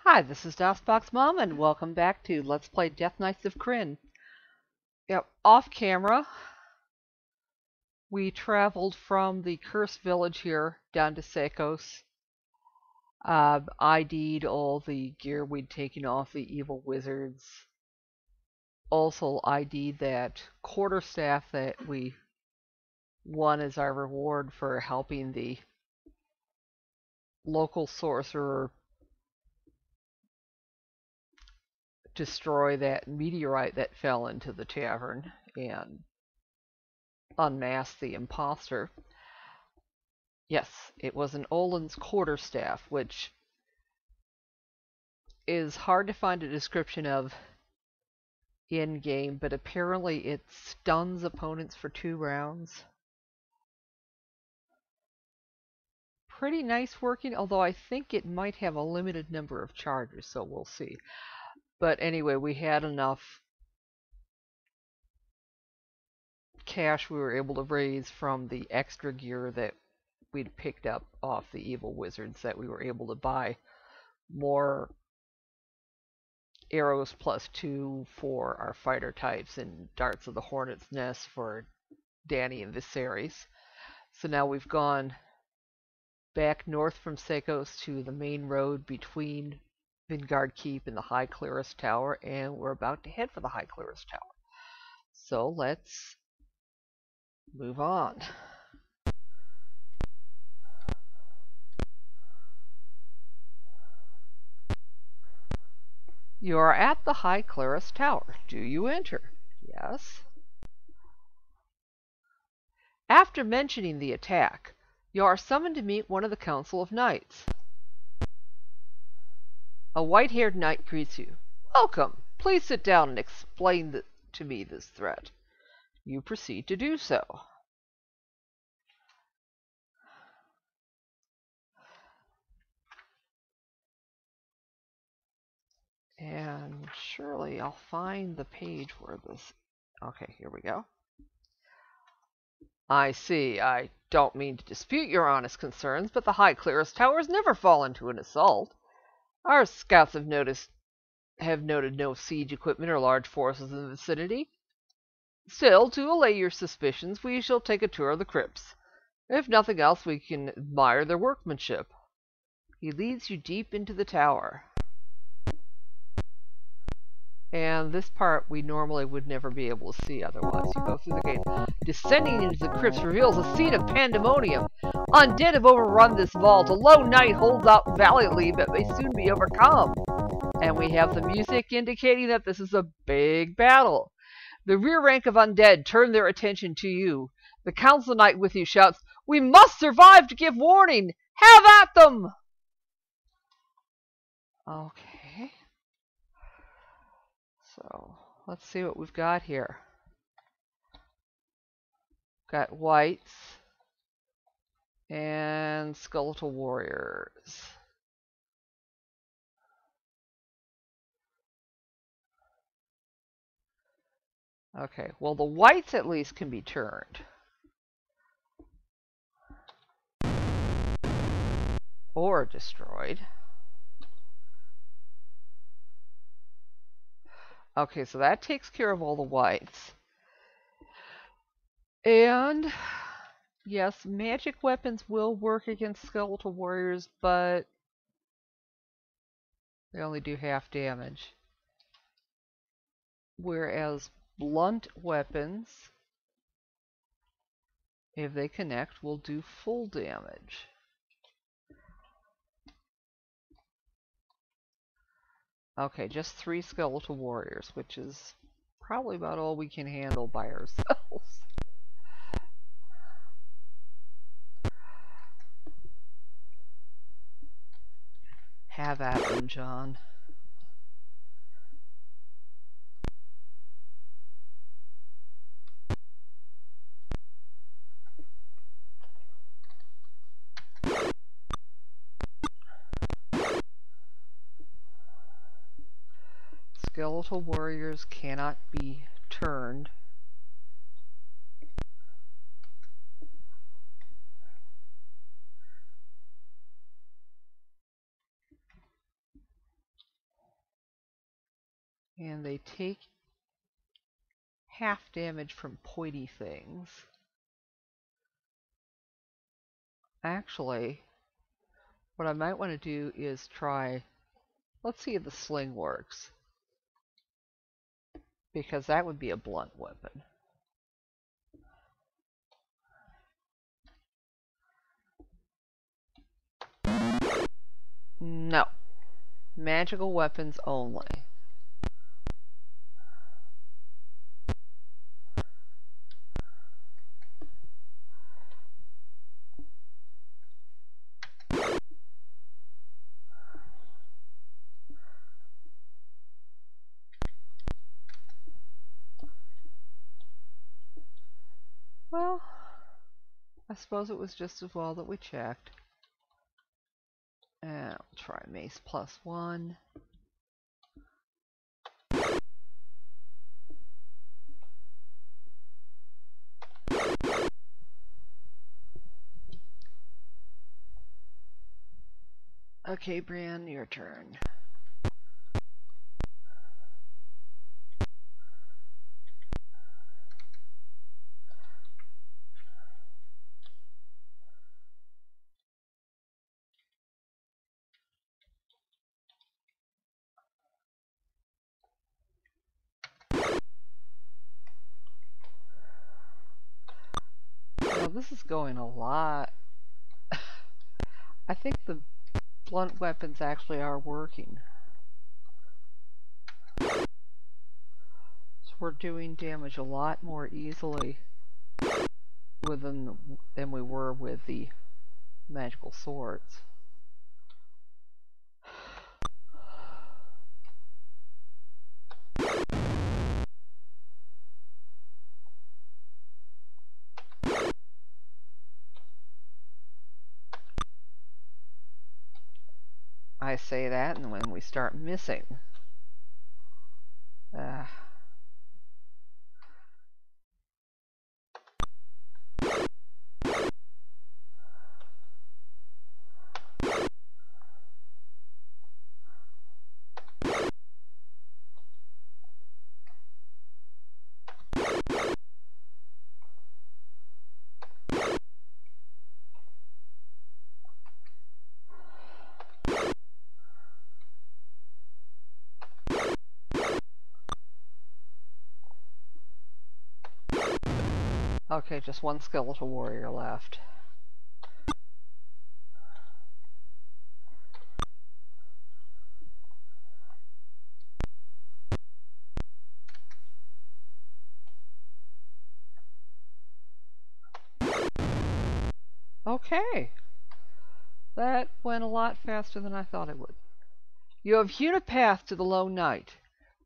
Hi, this is DOSBox Mom, and welcome back to Let's Play Death Knights of Krynn. Yep, off camera, we traveled from the cursed village here down to Cekos. ID'd all the gear we'd taken off the evil wizards. Also ID'd that quarterstaff that we won as our reward for helping the local sorcerer destroy that meteorite that fell into the tavern and unmask the imposter. Yes, it was an Olin's quarterstaff, which is hard to find a description of in-game, but apparently it stuns opponents for 2 rounds. Pretty nice working, although I think it might have a limited number of charges, so we'll see. But anyway, we had enough cash we were able to raise from the extra gear that we'd picked up off the evil wizards that we were able to buy more arrows +2 for our fighter types and darts of the hornet's nest for Danny and Viserys. So now we've gone back north from Cekos to the main road between Vingard Keep and the High Clerist Tower, and we're about to head for the High Clerist Tower. So let's move on. You are at the High Clerist Tower. Do you enter? Yes. After mentioning the attack, you are summoned to meet one of the Council of Knights. A white-haired knight greets you. Welcome. Please sit down and explain to me this threat. You proceed to do so. And surely I'll find the page where this... Okay, here we go. I see. I don't mean to dispute your honest concerns, but the High Clerist Tower has never fallen to an assault. Our scouts have noted no siege equipment or large forces in the vicinity. Still, to allay your suspicions, we shall take a tour of the crypts. If nothing else, we can admire their workmanship. He leads you deep into the tower. And this part we normally would never be able to see otherwise. You go through the gate. Descending into the crypts reveals a scene of pandemonium. Undead have overrun this vault. A lone knight holds out valiantly, but may soon be overcome. And we have the music indicating that this is a big battle. The rear rank of undead turn their attention to you. The council knight with you shouts, "We must survive to give warning! Have at them!" Okay. So, let's see what we've got here. Got whites and skeletal warriors. Okay, well the whites at least can be turned. Or destroyed. Okay, so that takes care of all the whites. And yes, magic weapons will work against skeletal warriors, but they only do half damage. Whereas blunt weapons, if they connect, will do full damage. Okay, just 3 skeletal warriors, which is probably about all we can handle by ourselves. Have at them, John. Skeletal warriors cannot be turned. And they take half damage from pointy things. Actually, what I might want to do is try, let's see if the sling works, because that would be a blunt weapon. No. Magical weapons only. Well, I suppose it was just as well that we checked. And I'll try mace +1. Okay, Bran, your turn. Well, this is going a lot. I think the blunt weapons actually are working. So we're doing damage a lot more easily with them than we were with the magical swords. I say that, and when we start missing. Okay, just one skeletal warrior left. Okay. That went a lot faster than I thought it would. You have hewn a path to the lone knight.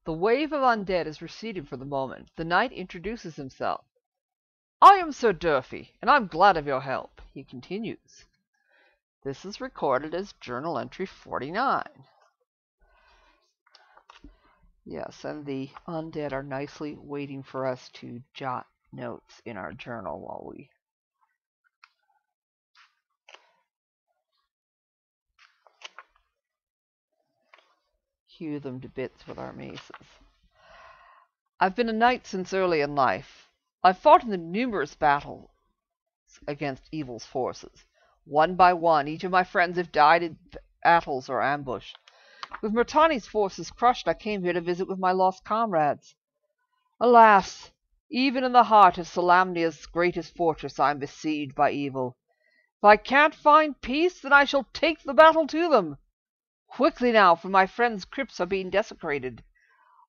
The wave of undead is receding for the moment. The knight introduces himself. I am Sir Durfey, and I'm glad of your help, he continues. This is recorded as journal entry 49. Yes, and the undead are nicely waiting for us to jot notes in our journal while we hew them to bits with our maces. I've been a knight since early in life. I've fought in the numerous battles against evil's forces. One by one, each of my friends have died in battles or ambush. With Murtani's forces crushed, I came here to visit with my lost comrades. Alas, even in the heart of Solamnia's greatest fortress I am besieged by evil. If I can't find peace, then I shall take the battle to them. Quickly now, for my friends' crypts are being desecrated.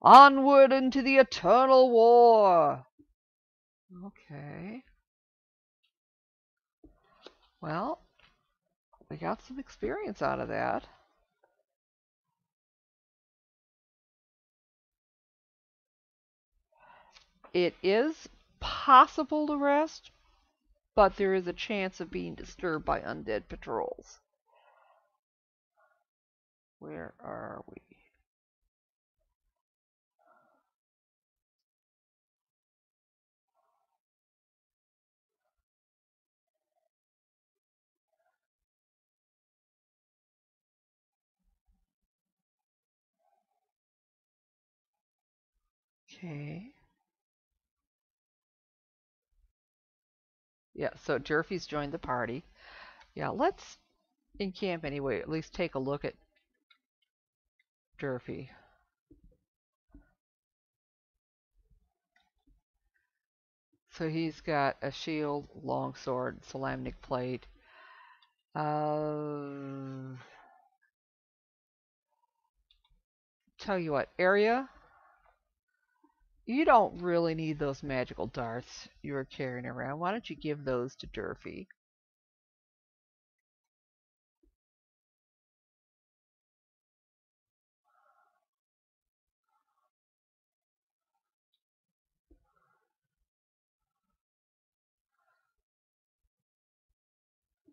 Onward into the eternal war. Okay. Well, we got some experience out of that. It is possible to rest, but there is a chance of being disturbed by undead patrols. Where are we? Okay. Yeah, so Durfey's joined the party. Yeah, let's encamp anyway, at least take a look at Durfey. So he's got a shield, longsword, Salamnic plate. Tell you what, area, you don't really need those magical darts you were carrying around. Why don't you give those to Durfey?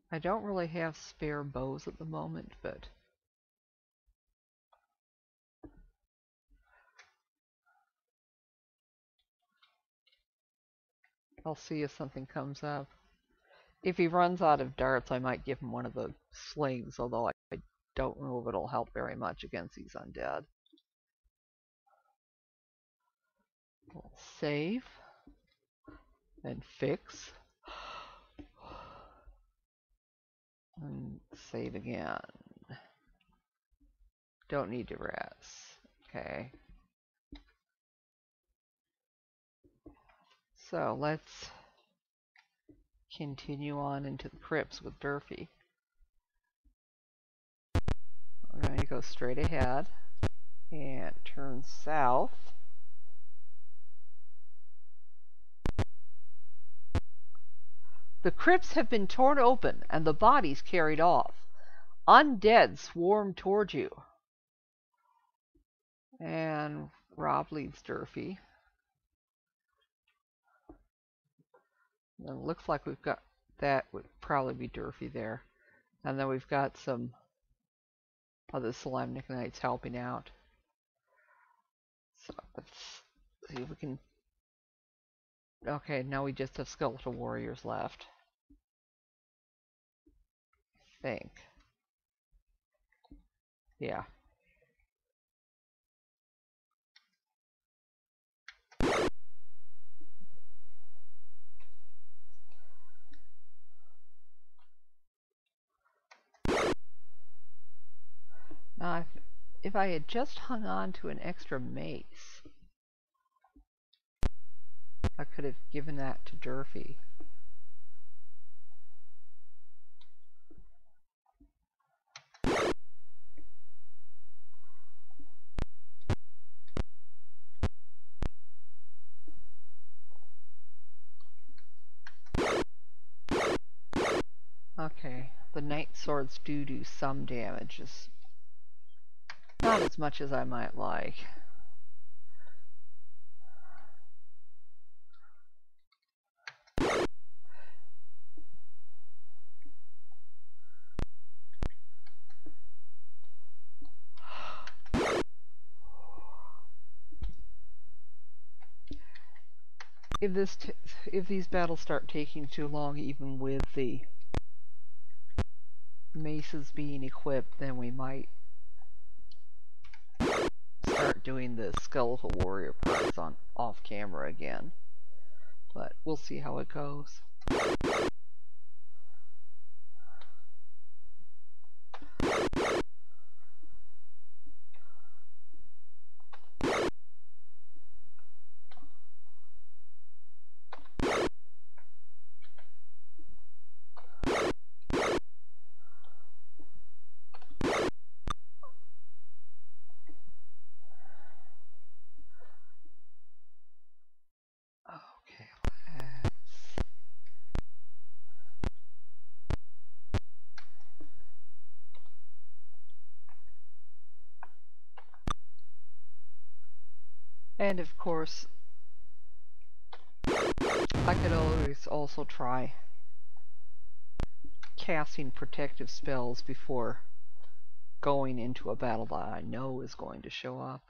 I don't really have spare bows at the moment, but I'll see if something comes up. If he runs out of darts, I might give him one of the slings, although I don't know if it'll help very much against these undead. We'll save and fix and save again. Don't need to rest. Okay. So let's continue on into the crypts with Durfey. We're going to go straight ahead and turn south. The crypts have been torn open and the bodies carried off. Undead swarm toward you. And Rob leads Durfey. And it looks like we've got, that would probably be Durfey there. And then we've got some other Salamnic Knights helping out. So let's see if we can... Okay, now we just have Skeletal Warriors left. I think. Yeah. Now, if I had just hung on to an extra mace, I could have given that to Durfey. Okay, the Knight Swords do some damage, just not as much as I might like. If these battles start taking too long, even with the maces being equipped, then we might start doing the Skeletal Warrior parts on off camera again. But we'll see how it goes. And of course, I could always also try casting protective spells before going into a battle that I know is going to show up.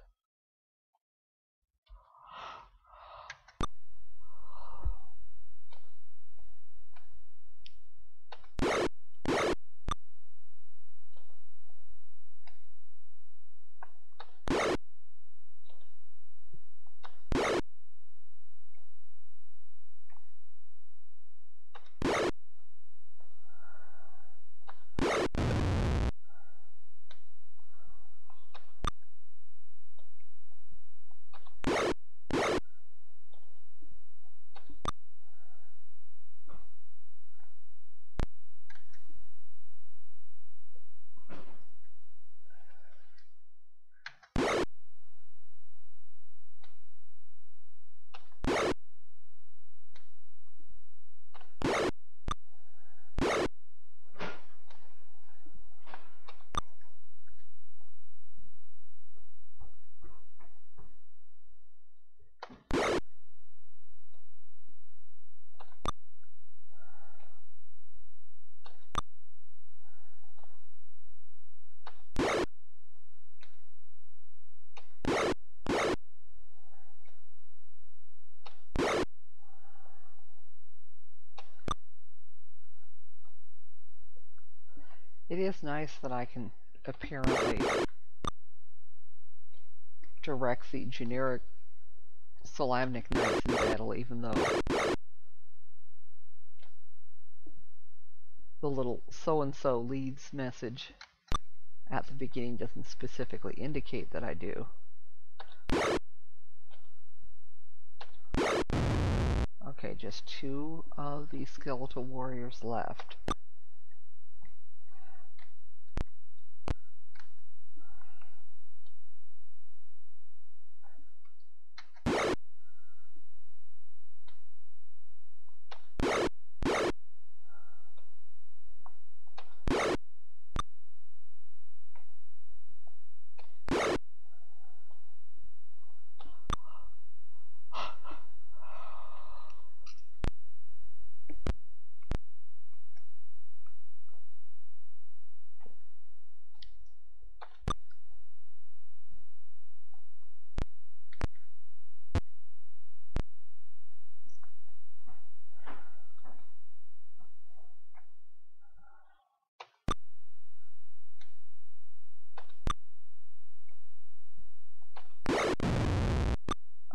It is nice that I can apparently direct the generic Solamnic Knights in battle, even though the little so-and-so leads message at the beginning doesn't specifically indicate that I do. Okay, just 2 of the skeletal warriors left.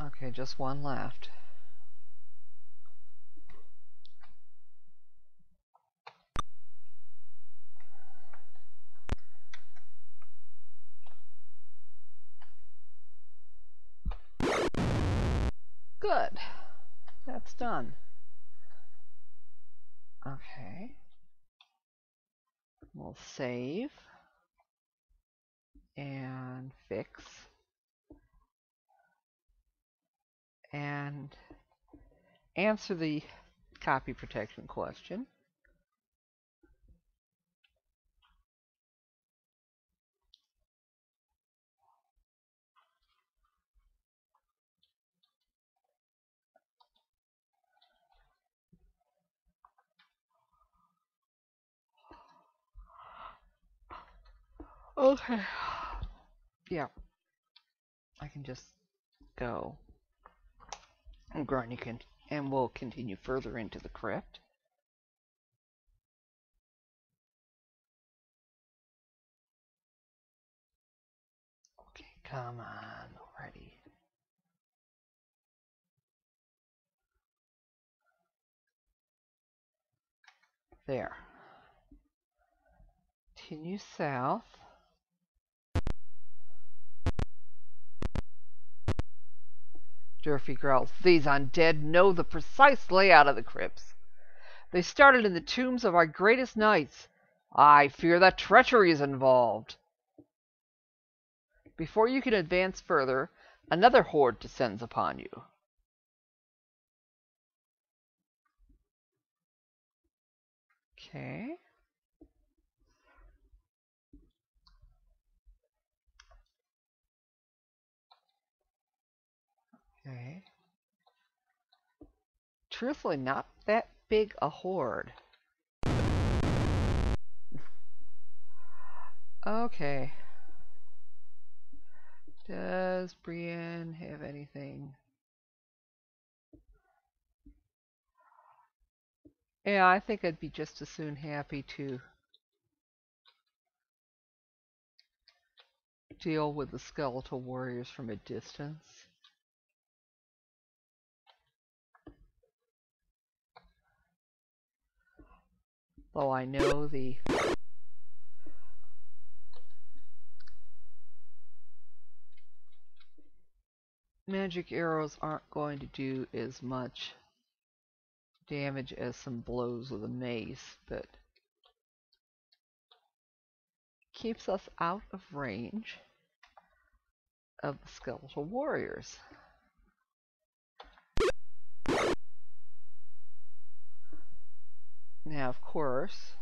Okay, just 1 left. Good. That's done. Okay. We'll save and fix and answer the copy protection question. Okay. Yeah. I can just go. And we'll continue further into the crypt. Okay, come on already. There. Continue south. Durfey growls. These undead know the precise layout of the crypts. They started in the tombs of our greatest knights. I fear that treachery is involved. Before you can advance further, another horde descends upon you. Okay. Okay. Truthfully, not that big a horde. Okay. Does Brienne have anything? Yeah, I think I'd be just as soon happy to deal with the skeletal warriors from a distance. Though I know the magic arrows aren't going to do as much damage as some blows with a mace, but keeps us out of range of the skeletal warriors. Now, of course,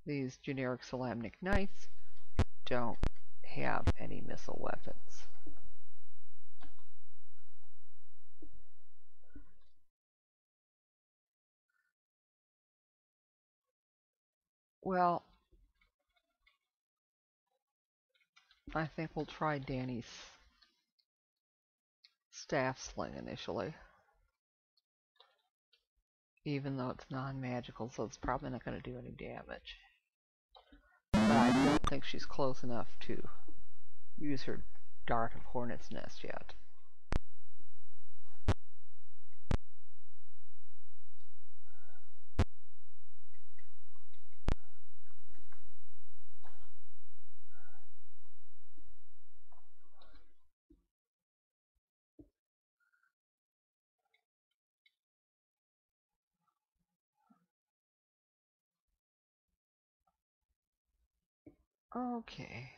these generic Solamnic Knights don't have any missile weapons. Well, I think we'll try Danny's staff sling initially. Even though it's non-magical, so it's probably not going to do any damage. think she's close enough to use her dart of hornet's nest yet. Okay.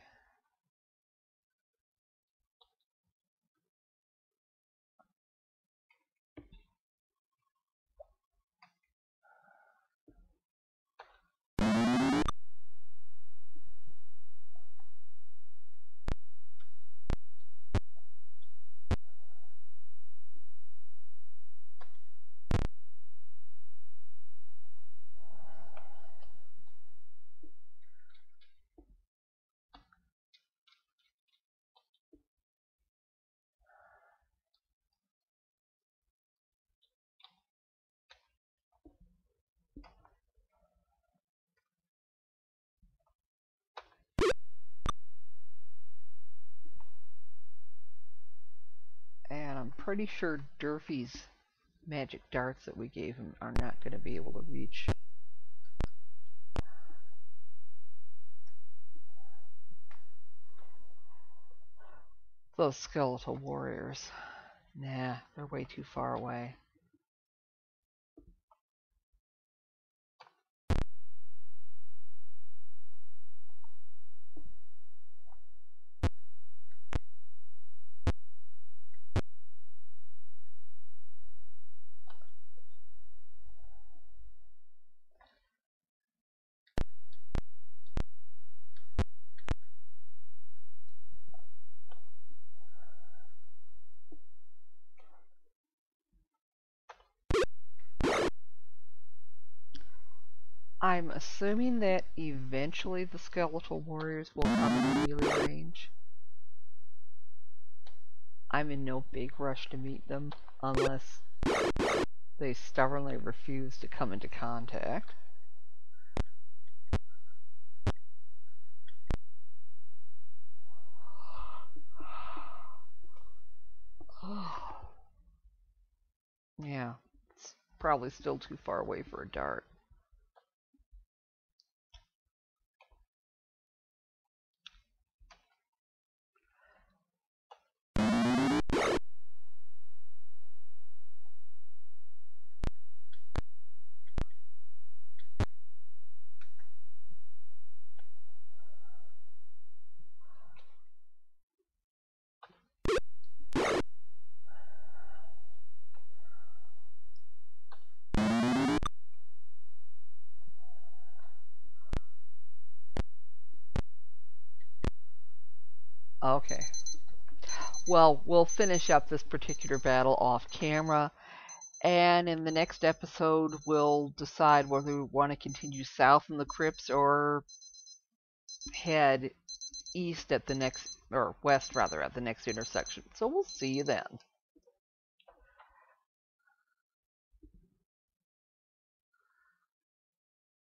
And I'm pretty sure Durfey's magic darts that we gave him are not going to be able to reach. Those skeletal warriors. Nah, they're way too far away. I'm assuming that eventually the skeletal warriors will come in melee range. I'm in no big rush to meet them unless they stubbornly refuse to come into contact. Yeah, it's probably still too far away for a dart. Okay. Well, we'll finish up this particular battle off camera, and in the next episode we'll decide whether we want to continue south in the crypts or head east at the next, or west rather, at the next intersection. So we'll see you then.